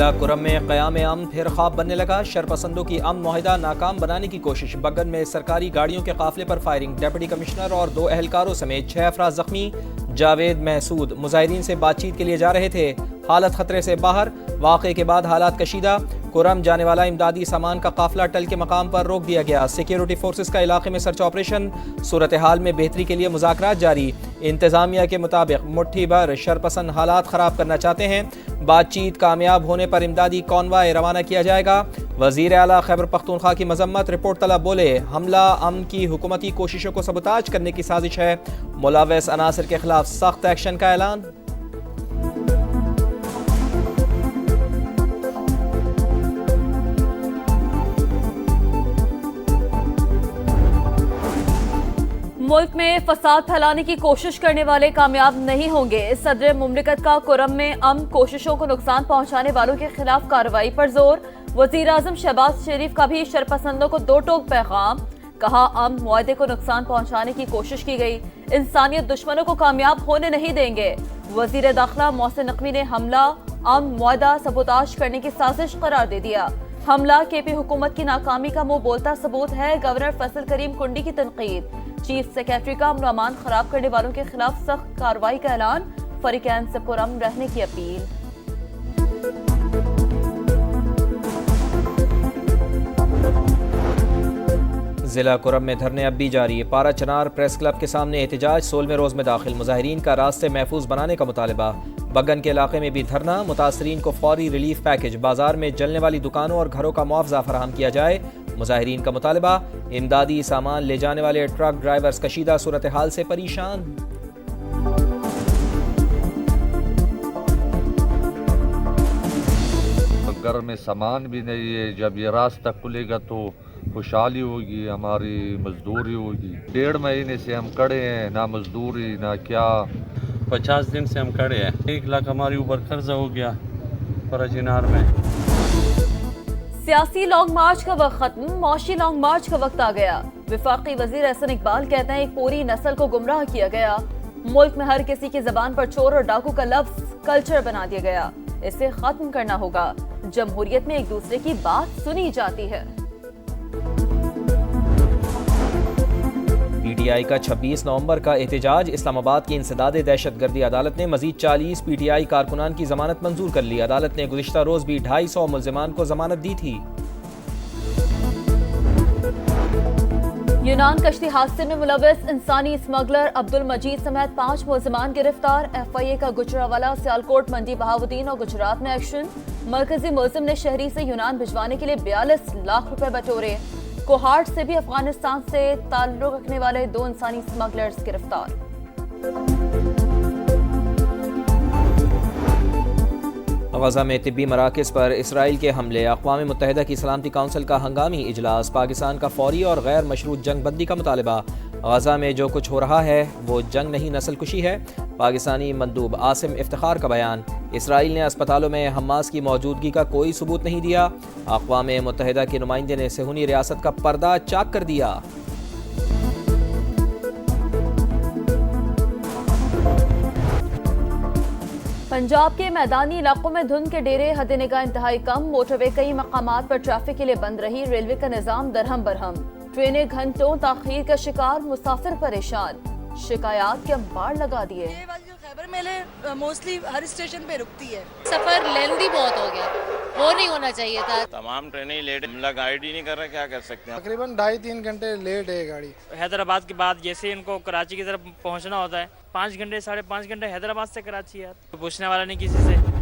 जिला कुरम में क़याम अमन फिर ख्वाब बनने लगा। शरपसंदों की अमन मुआहिदा नाकाम बनाने की कोशिश। बगन में सरकारी गाड़ियों के काफिले पर फायरिंग। डिप्टी कमिश्नर और 2 एहलकारों समेत 6 अफराद जख्मी। जावेद महसूद मुजाहिरीन से बातचीत के लिए जा रहे थे, हालत खतरे से बाहर। वाक़े के बाद हालात कशीदा। कुरम जाने वाला इमदादी सामान का काफिला टल के मकाम पर रोक दिया गया। सिक्योरिटी फोर्सेस का इलाके में सर्च ऑपरेशन। सूरत हाल में बेहतरी के लिए मुज़ाकरात जारी। इंतजामिया के मुताबिक मुट्ठी भर शरपसंद हालात ख़राब करना चाहते हैं। बातचीत कामयाब होने पर इमदादी कॉन्वाय रवाना किया जाएगा। वज़ीर आला खैबर पख्तूनख्वा की मजम्मत। रिपोर्ट तलब बोले, हमला अमन की हुकूमती कोशिशों को सबूताज करने की साजिश है। मुलव्वस अनासर के खिलाफ सख्त एक्शन का ऐलान। मुल्क में फसाद फैलाने की कोशिश करने वाले कामयाब नहीं होंगे। सदर मुमलिकत का कुरम में अमन कोशिशों को नुकसान पहुंचाने वालों के खिलाफ कार्रवाई पर जोर। वजीर आजम शहबाज शरीफ का भी शरपसंदों को 2 टोक पैगाम। कहा, अमन मुआहदे को नुकसान पहुंचाने की कोशिश की गई, इंसानियत दुश्मनों को कामयाब होने नहीं देंगे। वजीर दाखिला मोहसिन नकवी ने हमला अमन मुआहदा सबूताज करने की साजिश करार दे दिया। हमला केपी हुकूमत की नाकामी का मुंह बोलता सबूत है। गवर्नर फैसल करीम कुंडी की तनकीद। चीफ सेक्रेटरी का अमन अमान खराब करने वालों के खिलाफ सख्त कार्रवाई का ऐलान। फरीकैन से पुरअमन रहने की अपील। जिला कुरम में धरने अब भी जारी। पारा चनार प्रेस क्लब के सामने एहतजाज 16वें रोज में दाखिल। मुजाहिरीन का रास्ते महफूज बनाने का मुतालबा। बगन के इलाके में भी धरना। मुतासरीन को फौरी रिलीफ पैकेज। बाजार में जलने वाली दुकानों और घरों का मुआवजा फराहम किया जाए। मुजाहिरीन का मुतालबा। इमदादी सामान ले जाने वाले ट्रक ड्राइवर्स कशीदा सूरत हाल से परेशान। घर में सामान भी नहीं है। जब ये रास्ता खुलेगा तो खुशहाली होगी, हमारी मजदूरी होगी। 1.5 महीने से हम खड़े हैं, ना मजदूरी ना क्या। 50 दिन से हम खड़े हैं। 1 लाख हमारे ऊपर कर्जा हो गया फराजिनार में। सियासी लॉन्ग मार्च का वक्त खत्म, मौशी लॉन्ग मार्च का वक्त आ गया। वफाकी वजीर एहसन इकबाल कहते हैं, एक पूरी नस्ल को गुमराह किया गया। मुल्क में हर किसी की जबान पर चोर और डाकू का लफ्ज कल्चर बना दिया गया। इसे खत्म करना होगा। जमहूरियत में एक दूसरे की बात सुनी जाती है। PTI का 26 नवंबर का एहतजाज। इस्लामाबाद की इंसदादे दहशतगर्दी। अदालत ने मजीद 40 PTI कारकुनान की जमानत मंजूर कर ली। अदालत ने गुज़िश्ता रोज भी 250 मुल्जिमान को जमानत दी थी। यूनान कश्ती हादसे में मुलव्वस इंसानी स्मगलर अब्दुल मजीद समेत 5 मुल्जिमान गिरफ्तार। FIA का गुजरावाला, सियालकोट, मंडी, बहाउद्दीन और गुजरात में एक्शन। मरकजी मुल्जिम ने शहरी से यूनान भिजवाने के लिए 42 लाख रुपए बटोरे। कोहाट से भी अफगानिस्तान से ताल्लुक रखने वाले 2 इंसानी स्मगलर्स गिरफ्तार। गजा में तिब्बी मराकज़ पर इसराइल के हमले। अक़वाम मुत्तहिदा की सलामती काउंसिल का हंगामी इजलास। पाकिस्तान का फौरी और गैर मशरूत जंग बंदी का मुतालबा। गजा में जो कुछ हो रहा है वो जंग नहीं नस्ल कुशी है। पाकिस्तानी मंदूब आसिम इफ्तिखार का बयान। इसराइल ने अस्पतालों में हमास की मौजूदगी का कोई सबूत नहीं दिया। अक़वाम मुत्तहिदा के नुमाइंदे ने सेहूनी रियासत का पर्दा चाक कर दिया। पंजाब के मैदानी इलाकों में धुंध के डेरे हद निगाह इंतहाई कम। मोटरवे कई मकामात पर ट्रैफिक के लिए बंद रही। रेलवे का निजाम दरहम बरहम। ट्रेनें घंटों ताखीर का शिकार, मुसाफिर परेशान। शिकायत के अंबार लगा दिए। खैबर मेले मोस्टली हर स्टेशन पे रुकती है। सफर लेंदी बहुत हो गया, वो नहीं होना चाहिए था। तमाम ट्रेनें लेट, हमला गाइड ही नहीं कर रहा, क्या कर सकते हैं। तकरीबन 2.5-3 घंटे लेट है गाड़ी। हैदराबाद के बाद जैसे इनको कराची की तरफ पहुंचना होता है, 5 घंटे 5.5 घंटे हैदराबाद से कराची है। तो पूछने वाला नहीं किसी से।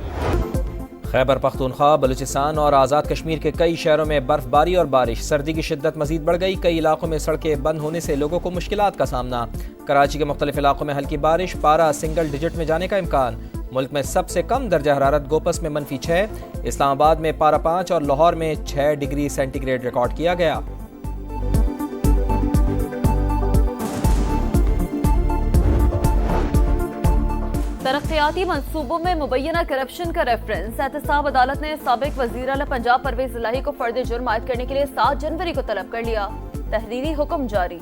खैबर पख्तूनख्वा, बलूचिस्तान और आज़ाद कश्मीर के कई शहरों में बर्फबारी और बारिश। सर्दी की शिद्दत मजीद बढ़ गई। कई इलाकों में सड़कें बंद होने से लोगों को मुश्किलात का सामना। कराची के मुख्तलिफ इलाकों में हल्की बारिश। पारा सिंगल डिजिट में जाने का इम्कान। मुल्क में सबसे कम दर्जा हरारत गोपस में -6, इस्लामाबाद में पारा 5 और लाहौर में 6 डिग्री सेंटीग्रेड रिकॉर्ड किया गया। तरक्याती मंसूबों में मुबैना करप्शन का रेफरेंस। एहतसाब अदालत ने साबिक वज़ीर आला पंजाब परवेज इलाही को फर्द जुर्म आयद करने के लिए 7 जनवरी को तलब कर लिया। तहरीरी हुक्म जारी।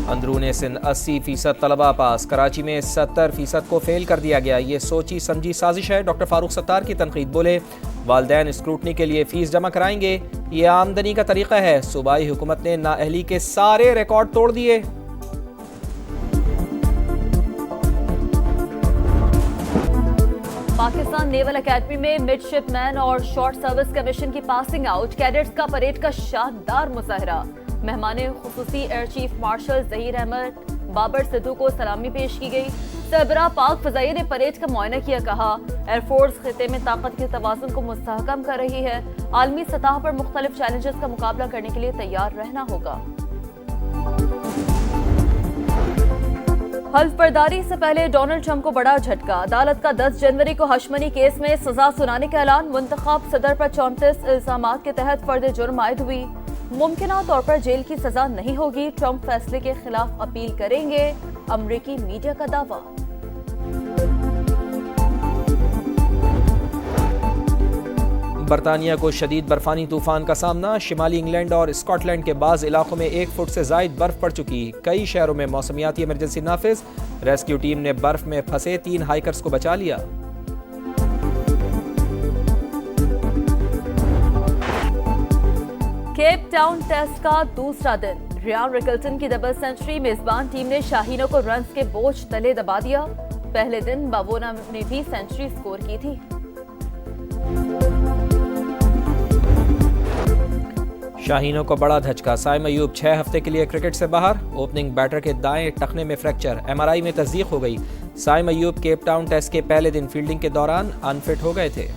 अंदरूने सिंध 80% तलबा पास, कराची में 70% को फेल कर दिया गया। ये सोची समझी साजिश है। डॉक्टर फारूक सत्तार की तनकीद, बोले वालिदैन स्क्रूटनी के लिए फीस जमा कराएंगे, ये आमदनी का तरीका है। सूबाई हुकूमत ने नाअहली के सारे रिकॉर्ड तोड़ दिए। पाकिस्तान नेवल एकेडमी में मिडशिपमैन और शॉर्ट सर्विस कमीशन की पासिंग आउट, कैडेट्स का परेड का शानदार मुजाहरा। मेहमान खुसूसी air chief marshal Zaheer Ahmad Babar Sidhu को सलामी पेश की गई। सरबराह पाक फजाइया ने परेड का मुआयना किया, कहा एयरफोर्स खिते में ताकत के तवाज़ुन को मुस्तहकम कर रही है। आलमी सतह पर मुख्तलिफ चैलेंजेस का मुकाबला करने के लिए तैयार रहना होगा। हल्फ बर्दारी से पहले डोनाल्ड ट्रंप को बड़ा झटका। अदालत का 10 जनवरी को हशमनी केस में सजा सुनाने का ऐलान। मुंतखब सदर पर 34 इल्जामात के तहत फर्द जुर्म आयद हुई। मुमकिना तौर पर जेल की सजा नहीं होगी। ट्रंप फैसले के खिलाफ अपील करेंगे, अमरीकी मीडिया का दावा। बरतानिया को शदीद बर्फानी तूफान का सामना। शिमाली इंग्लैंड और स्कॉटलैंड के बाज़ इलाकों में 1 फुट से ज़ायद बर्फ पड़ चुकी। कई शहरों में मौसमियाती इमरजेंसी नाफिज। रेस्क्यू टीम ने बर्फ में फंसे 3 हाइकर्स को बचा लिया। केप टाउन टेस्ट का दूसरा दिन, रियान रिकल्टन की डबल सेंचुरी। मेजबान टीम ने शाहीनों को रन्स के बोझ तले दबा दिया। पहले दिन बावोना ने भी सेंचुरी स्कोर की थी। शाहीनों को बड़ा धचका। साइम अयूब 6 हफ्ते के लिए क्रिकेट से बाहर। ओपनिंग बैटर के दाएं टखने में फ्रैक्चर, MRI में तस्दीक हो गई। Saim Ayub Cape Town test के पहले दिन फील्डिंग के दौरान अनफिट हो गए थे।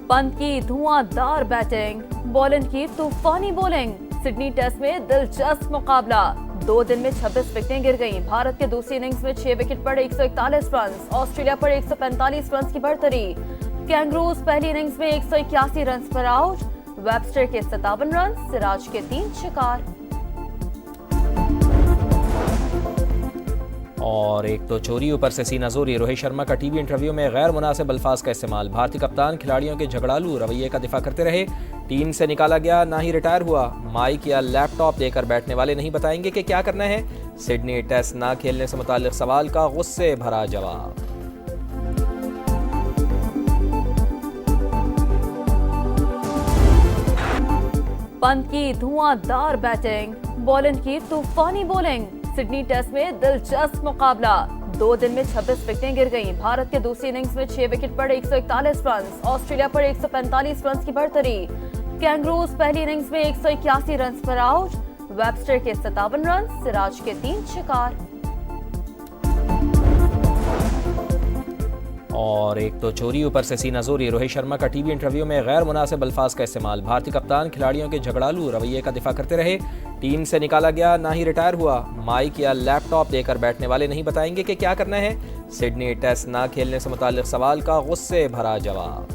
पंत की धुआंधार बैटिंग, बॉलिंग की तूफानी बॉलिंग। सिडनी टेस्ट में दिलचस्प मुकाबला। 2 दिन में 26 विकेटें गिर गईं। भारत के दूसरी इनिंग्स में 6 विकेट पर 141 रन, ऑस्ट्रेलिया पर 145 रन की बढ़तरी। कैंगरूज पहली इनिंग्स में 181 रन पर आउट। वेबस्टर के 57 रन, सिराज के 3 शिकार। और एक तो चोरी, ऊपर से सीना जोरी। रोहित शर्मा का टीवी इंटरव्यू में गैर मुनासिब अल्फाज का इस्तेमाल। भारतीय कप्तान खिलाड़ियों के झगड़ालू रवैये का दिफा करते रहे। टीम से निकाला गया, ना ही रिटायर हुआ। माइक या लैपटॉप देकर बैठने वाले नहीं बताएंगे कि क्या करना है। सिडनी टेस्ट ना खेलने से मुताल्लिक सवाल का गुस्से भरा जवाब। पंत की धुआंधार बैटिंग, बॉलिंग की तूफानी बॉलिंग। सिडनी टेस्ट में दिलचस्प मुकाबला। 2 दिन में 26 विकेटें गिर गईं। भारत के दूसरी इनिंग्स में 6 विकेट पर 141 रन, ऑस्ट्रेलिया पर 145 रन की बढ़तरी। कैंगरूज पहली इनिंग्स में 181 रन पर आउट। वेबस्टर के 57 रन, सिराज के 3 शिकार। और एक तो चोरी, ऊपर से सीना जोरी। रोहित शर्मा का टीवी इंटरव्यू में गैर मुनासिब अल्फाज का इस्तेमाल। भारतीय कप्तान खिलाड़ियों के झगड़ालू रवैये का दिफा करते रहे। टीम से निकाला गया, ना ही रिटायर हुआ। माइक या लैपटॉप देकर बैठने वाले नहीं बताएंगे कि क्या करना है। सिडनी टेस्ट ना खेलने से मुताल्लिक सवाल का गुस्से भरा जवाब।